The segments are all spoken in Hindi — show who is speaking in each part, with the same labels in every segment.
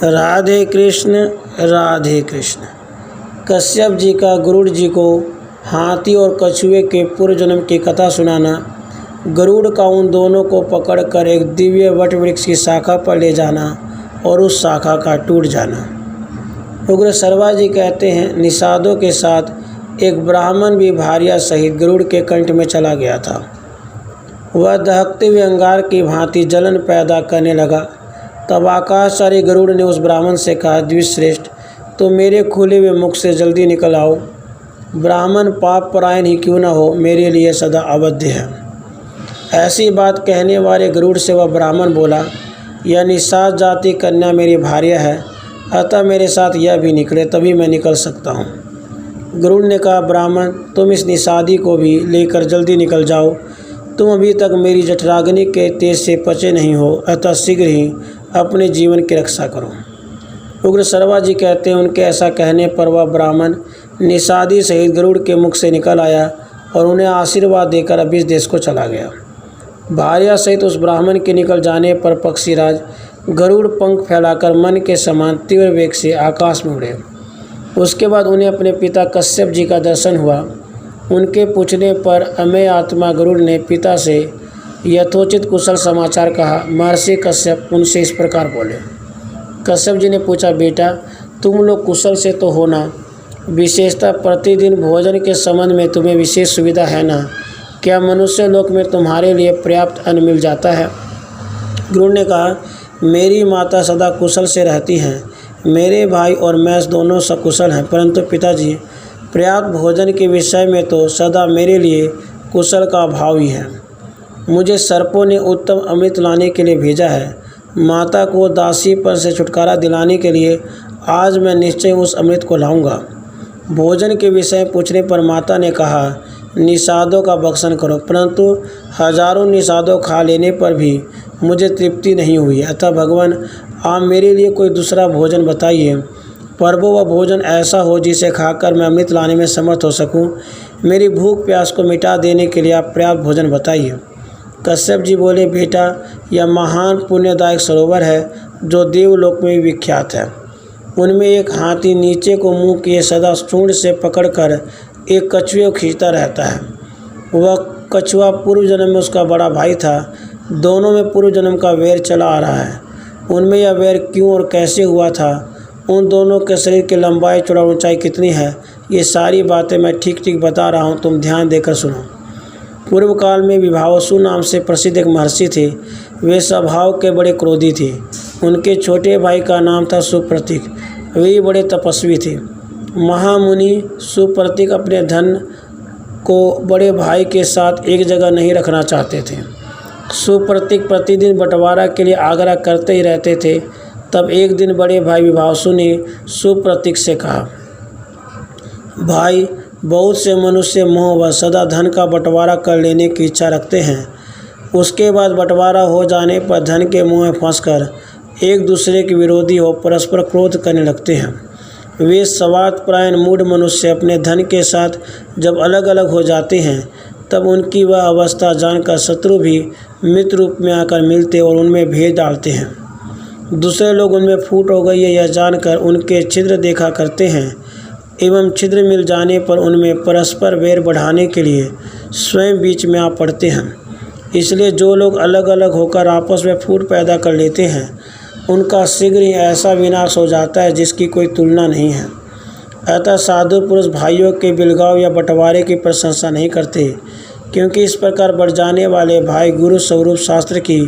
Speaker 1: राधे कृष्ण राधे कृष्ण। कश्यप जी का गरुड़ जी को हाथी और कछुए के पूर्व जन्म की कथा सुनाना, गरुड़ का उन दोनों को पकड़कर एक दिव्य वट वृक्ष की शाखा पर ले जाना और उस शाखा का टूट जाना। उग्र सरवा जी कहते हैं, निषादों के साथ एक ब्राह्मण भी भार्या सहित गरुड़ के कंठ में चला गया था। वह दहकते हुए अंगार की भांति जलन पैदा करने लगा। तब आकाशचारी गरुड़ ने उस ब्राह्मण से कहा, द्विश्रेष्ठ, तो मेरे खुले हुए मुख से जल्दी निकल आओ। ब्राह्मण पाप परायण ही क्यों न हो, मेरे लिए सदा अवध्य है। ऐसी बात कहने वाले गरुड़ से वह ब्राह्मण बोला, यह निषाद जाति कन्या मेरी भार्या है, अतः मेरे साथ यह भी निकले तभी मैं निकल सकता हूँ। गरुड़ ने कहा, ब्राह्मण, तुम इस निषादी को भी लेकर जल्दी निकल जाओ। तुम अभी तक मेरी जठराग्नि के तेज से पचे नहीं हो, अतः शीघ्र ही अपने जीवन की रक्षा करो। उग्र सरवा जी कहते हैं, उनके ऐसा कहने पर वह ब्राह्मण निषादी सहित गरुड़ के मुख से निकल आया और उन्हें आशीर्वाद देकर अभिष देश को चला गया। भार्या सहित उस ब्राह्मण के निकल जाने पर पक्षीराज गरुड़ पंख फैलाकर मन के समान तीव्र वेग से आकाश में उड़े। उसके बाद उन्हें अपने पिता कश्यप जी का दर्शन हुआ। उनके पूछने पर अमेय आत्मा गरुड़ ने पिता से यथोचित कुशल समाचार कहा। महर्षि कश्यप उनसे इस प्रकार बोले। कश्यप जी ने पूछा, बेटा, तुम लोग कुशल से तो हो ना, विशेषतः प्रतिदिन भोजन के संबंध में तुम्हें विशेष सुविधा है ना? क्या मनुष्य लोक में तुम्हारे लिए पर्याप्त अन्न मिल जाता है? गरुड़ ने कहा, मेरी माता सदा कुशल से रहती हैं, मेरे भाई और मैं दोनों सकुशल हैं, परंतु पिताजी, पर्याप्त भोजन के विषय में तो सदा मेरे लिए कुशल का अभाव ही है। मुझे सर्पों ने उत्तम अमृत लाने के लिए भेजा है। माता को दासीपन से छुटकारा दिलाने के लिए आज मैं निश्चय उस अमृत को लाऊंगा। भोजन के विषय पूछने पर माता ने कहा, निषादों का भक्षण करो, परंतु हजारों निषादों खा लेने पर भी मुझे तृप्ति नहीं हुई। अतः भगवान, आप मेरे लिए कोई दूसरा भोजन बताइए, पर वह भोजन ऐसा हो जिसे खाकर मैं अमृत लाने में समर्थ हो सकूं। मेरी भूख प्यास को मिटा देने के लिए आप पर्याप्त भोजन बताइए। कश्यप जी बोले, बेटा, यह महान पुण्यदायक सरोवर है जो देवलोक में विख्यात है। उनमें एक हाथी नीचे को मुंह किए सदा सूंड से पकड़कर एक कछुए को खींचता रहता है। वह कछुआ पूर्व जन्म में उसका बड़ा भाई था। दोनों में पूर्व जन्म का वैर चला आ रहा है। उनमें यह वैर क्यों और कैसे हुआ था, उन दोनों के शरीर की लंबाई चौड़ा ऊंचाई कितनी है, ये सारी बातें मैं ठीक ठीक बता रहा हूँ, तुम ध्यान देकर सुनो। पूर्व काल में विभावसु नाम से प्रसिद्ध एक महर्षि थे। वे स्वभाव के बड़े क्रोधी थे। उनके छोटे भाई का नाम था सुप्रतीक। वे बड़े तपस्वी थे। महामुनि सुप्रतीक अपने धन को बड़े भाई के साथ एक जगह नहीं रखना चाहते थे। सुप्रतीक प्रतिदिन बंटवारा के लिए आग्रह करते ही रहते थे। तब एक दिन बड़े भाई विभावसु ने सुप्रतीक से कहा, भाई, बहुत से मनुष्य मोहवश सदा धन का बंटवारा कर लेने की इच्छा रखते हैं। उसके बाद बंटवारा हो जाने पर धन के मुँह में फंसकर एक दूसरे के विरोधी हो परस्पर क्रोध करने लगते हैं। वे स्वार्थपरायण मूढ़ मनुष्य अपने धन के साथ जब अलग अलग हो जाते हैं, तब उनकी वह अवस्था जानकर शत्रु भी मित्र रूप में आकर मिलते और उनमें भेद डालते हैं। दूसरे लोग उनमें फूट हो गई है यह जानकर उनके छिद्र देखा करते हैं एवं छिद्र मिल जाने पर उनमें परस्पर वैर बढ़ाने के लिए स्वयं बीच में आ पड़ते हैं। इसलिए जो लोग अलग अलग होकर आपस में फूट पैदा कर लेते हैं, उनका शीघ्र ही ऐसा विनाश हो जाता है जिसकी कोई तुलना नहीं है। अतः साधु पुरुष भाइयों के बिलगाव या बंटवारे की प्रशंसा नहीं करते, क्योंकि इस प्रकार बढ़ जाने वाले भाई गुरु स्वरूप शास्त्र की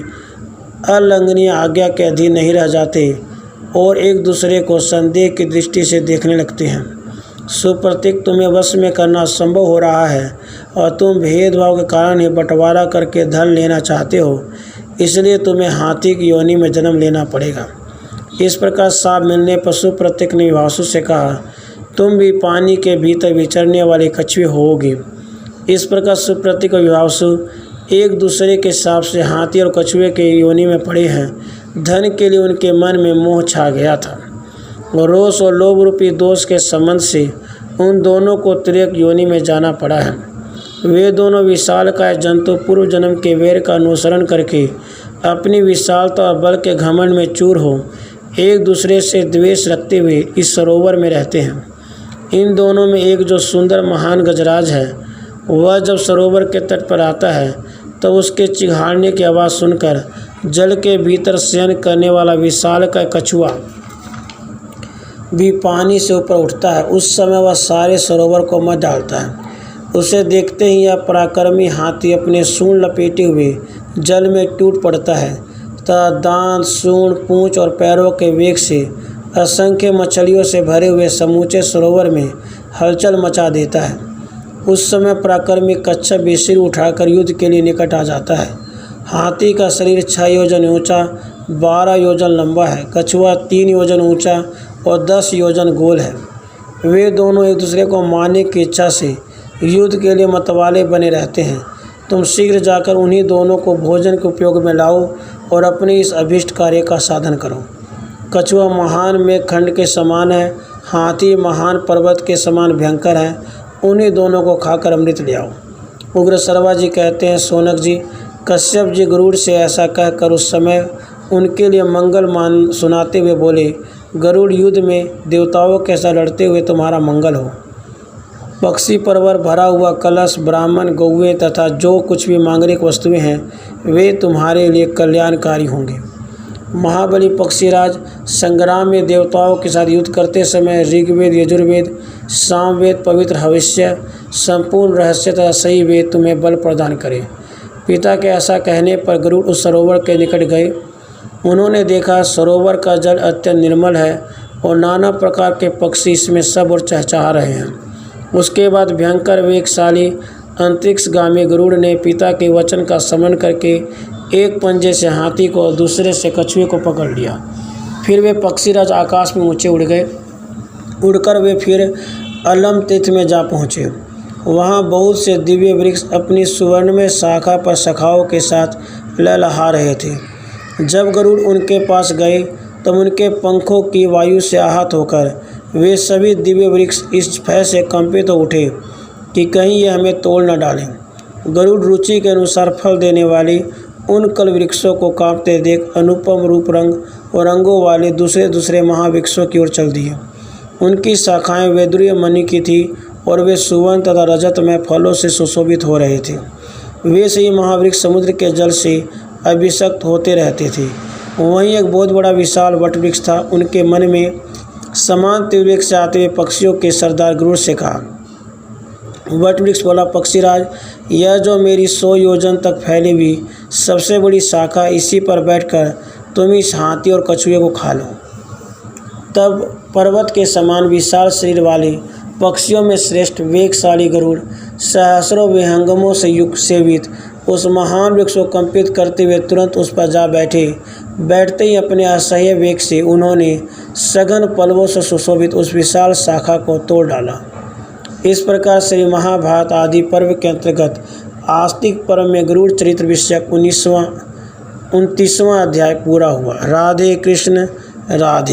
Speaker 1: अल्लंघनीय आज्ञा के अधीन नहीं रह जाते और एक दूसरे को संदेह की दृष्टि से देखने लगते हैं। सुप्रतीक, तुम्हें वश में करना संभव हो रहा है और तुम भेदभाव के कारण ही बंटवारा करके धन लेना चाहते हो, इसलिए तुम्हें हाथी की योनि में जन्म लेना पड़ेगा। इस प्रकार साफ मिलने पर सुप्रतीक ने विभावसु से कहा, तुम भी पानी के भीतर विचरने वाले कछुए होगे। इस प्रकार सुप्रतीक और विभावसु एक दूसरे के हिसाब से हाथी और कछुए के योनि में पड़े हैं। धन के लिए उनके मन में मोह छा गया था और रोष और लोभ रूपी दोष के संबंध से उन दोनों को तिर्यक योनि में जाना पड़ा है। वे दोनों विशालकाय जंतु पूर्व जन्म के वैर का अनुसरण करके अपनी विशालता और बल के घमंड में चूर हो एक दूसरे से द्वेष रखते हुए इस सरोवर में रहते हैं। इन दोनों में एक जो सुंदर महान गजराज है, वह जब सरोवर के तट पर आता है तो उसके चिघाड़ने की आवाज़ सुनकर जल के भीतर शयन करने वाला विशाल का कछुआ भी पानी से ऊपर उठता है। उस समय वह सारे सरोवर को मत डालता है। उसे देखते ही यह पराक्रमी हाथी अपने सूंड लपेटे हुए जल में टूट पड़ता है तथा दांत, सूंड, पूंछ और पैरों के वेग से असंख्य मछलियों से भरे हुए समूचे सरोवर में हलचल मचा देता है। उस समय पराक्रमी कच्छप भी सिर उठाकर युद्ध के लिए निकट आ जाता है। हाथी का शरीर 6 योजन ऊंचा, 12 योजन लंबा है। कछुआ 3 योजन ऊंचा और 10 योजन गोल है। वे दोनों एक दूसरे को मारने की इच्छा से युद्ध के लिए मतवाले बने रहते हैं। तुम शीघ्र जाकर उन्हीं दोनों को भोजन के उपयोग में लाओ और अपने इस अभीष्ट कार्य का साधन करो। कछुआ महान मेघखंड के समान है, हाथी महान पर्वत के समान भयंकर है। उन्हीं दोनों को खाकर अमृत ले आओ। उग्रसर्वा जी कहते हैं, सोनक जी, कश्यप जी गरुड़ से ऐसा कहकर उस समय उनके लिए मंगल मान सुनाते हुए बोले, गरुड़ युद्ध में देवताओं के साथ लड़ते हुए तुम्हारा मंगल हो। पक्षी परवर भरा हुआ कलश, ब्राह्मण, गौवे तथा जो कुछ भी मांगलिक वस्तुएं हैं, वे तुम्हारे लिए कल्याणकारी होंगे। महाबली पक्षीराज, संग्राम में देवताओं के साथ युद्ध करते समय ऋग्वेद, यजुर्वेद, सामवेद, पवित्र हविष्य, संपूर्ण रहस्य तथा सही वेद तुम्हें बल प्रदान करें। पिता के ऐसा कहने पर गरुड़ उस सरोवर के निकट गए। उन्होंने देखा सरोवर का जल अत्यंत निर्मल है और नाना प्रकार के पक्षी इसमें सब और चहचहा रहे हैं। उसके बाद भयंकर वेगशाली अंतरिक्षगामी गरुड़ ने पिता के वचन का समन करके एक पंजे से हाथी को और दूसरे से कछुए को पकड़ लिया। फिर वे पक्षीराज आकाश में ऊंचे उड़ गए। उड़कर वे फिर अलम तीर्थ में जा पहुँचे। वहाँ बहुत से दिव्य वृक्ष अपनी सुवर्णमय शाखा पर शाखाओं के साथ लहलहा रहे थे। जब गरुड़ उनके पास गए तब उनके पंखों की वायु से आहत होकर वे सभी दिव्य वृक्ष इस भय से कंपित हो उठे कि कहीं ये हमें तोड़ न डालें। गरुड़ रुचि के अनुसार फल देने वाली उन कल वृक्षों को कांपते देख अनुपम रूप, रंग और रंगों वाले दूसरे महावृक्षों की ओर चल दिए। उनकी शाखाएं वैदुर्य मणि की थी और वे सुवर्ण तथा रजत में फलों से सुशोभित हो रहे थे। वे सही महावृक्ष समुद्र के जल से अभिषक्त होते रहते थे। वहीं एक बहुत बड़ा विशाल वटवृक्ष था। उनके मन में समान तिर्वेक से आते हुए पक्षियों के सरदार गरुड़ से कहा। वटवृक्ष बोला, पक्षीराज, यह जो मेरी 100 योजन तक फैली हुई सबसे बड़ी शाखा, इसी पर बैठकर तुम इस हाथी और कछुए को खा लो। तब पर्वत के समान विशाल शरीर वाले पक्षियों में श्रेष्ठ वेगशाली गरुड़ सहस्रों विहंगमों से युक्त सेवित उस महान वृक्ष को कंपित करते हुए तुरंत उस पर जा बैठे। बैठते ही अपने असह्य वेग से उन्होंने सघन पल्लवों से सुशोभित उस विशाल शाखा को तोड़ डाला। इस प्रकार श्री महाभारत आदि पर्व के अंतर्गत आस्तिक पर्व में गरुड़ चरित्र विषयक 29वां अध्याय पूरा हुआ। राधे कृष्ण राधे।